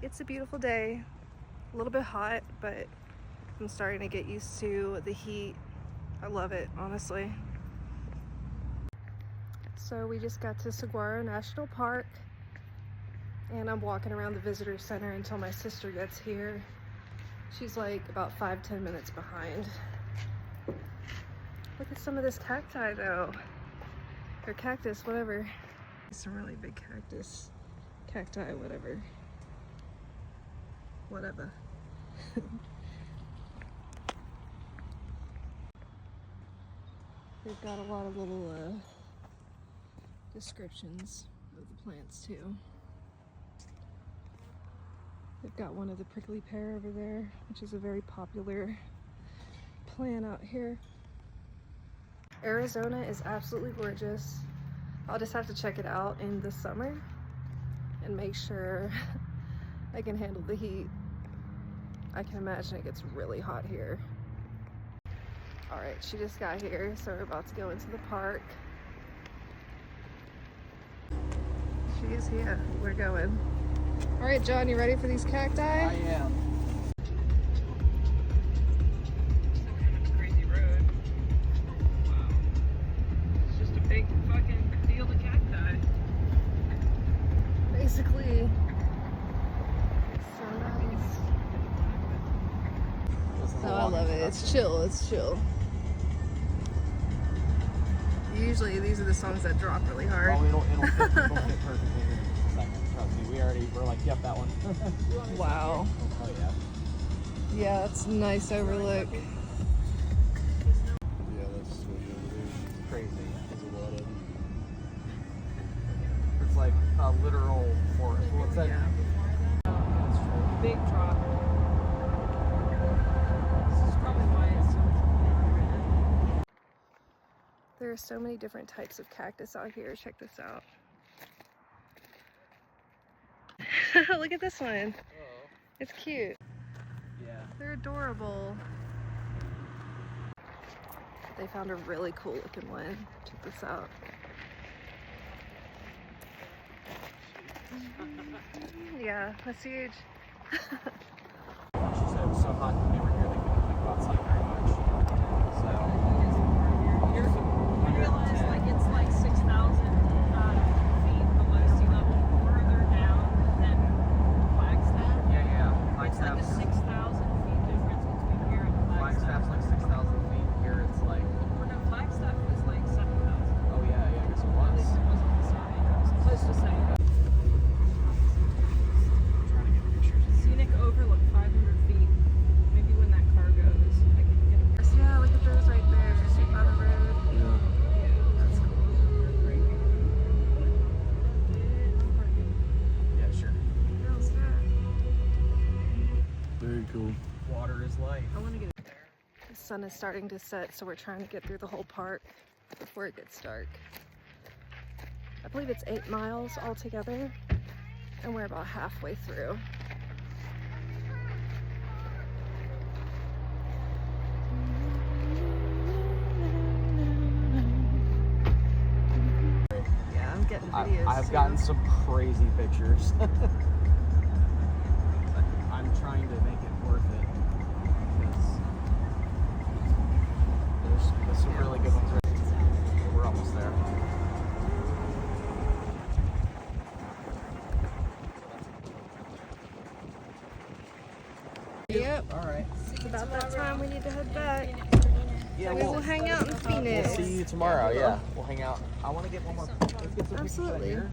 It's a beautiful day. A little bit hot, but I'm starting to get used to the heat. I love it, honestly. So we just got to Saguaro National Park, and I'm walking around the visitor center until my sister gets here. She's like about 5-10 minutes behind. Look at some of this cacti though, or cactus, whatever. Some really big cacti, whatever. They've got a lot of little descriptions of the plants too. They've got one of the prickly pear over there, which is a very popular plant out here. Arizona is absolutely gorgeous. I'll just have to check it out in the summer and make sure I can handle the heat. I can imagine it gets really hot here. All right, she just got here, so we're about to go into the park. She is here. We're going. All right, John, you ready for these cacti? I am. Crazy road. Wow. It's just a big fucking field of cacti. Basically. So nice. Oh, I love it. It's chill. It's chill. Usually these are the songs that drop really hard. Well, it'll fit perfectly here in a second. Trust me, we're like, yep, that one. Wow. Oh yeah. Yeah, it's a nice overlook. Yeah, that's sweet. It's crazy. There's a lot of them. It's like a literal forest. What's that? Yeah. Big drop. This is probably why it's so red. There are so many different types of cactus out here. Check this out. Look at this one. Oh. It's cute. Yeah. They're adorable. They found a really cool looking one. Check this out. Yeah, that's huge. She said it was so hot when they were here they couldn't like go outside very much. So You realize like it's like 6,000 feet below sea level, further down than Flagstaff. yeah. It's like a 6,000 feet difference between here and Flagstaff. Flagstaff's like 6,000 feet. Here it's like, Well, no, Flagstaff was like 7,000. oh yeah, I guess it At was. least it wasn't the same. It's close to saying. Trying to get pictures. Scenic overlook 500 feet. Maybe when that car goes, I can get a picture. Yeah, look at those right there. By the road. Yeah. That's cool. Yeah, sure. Girls, yeah. Very cool. Water is life. I want to get there. The sun is starting to set, so we're trying to get through the whole park before it gets dark. I believe it's 8 miles altogether, and we're about halfway through. Yeah, I'm getting videos. I've too. gotten some crazy pictures. I'm trying to make it worth it. There's some really good ones right there. We're almost there. Yep. All right. It's about that time we need to head back. Yeah, We will hang out in Phoenix. We'll see you tomorrow. Yeah, we'll hang out. I want to get one more. Let's get some pictures out Absolutely. here.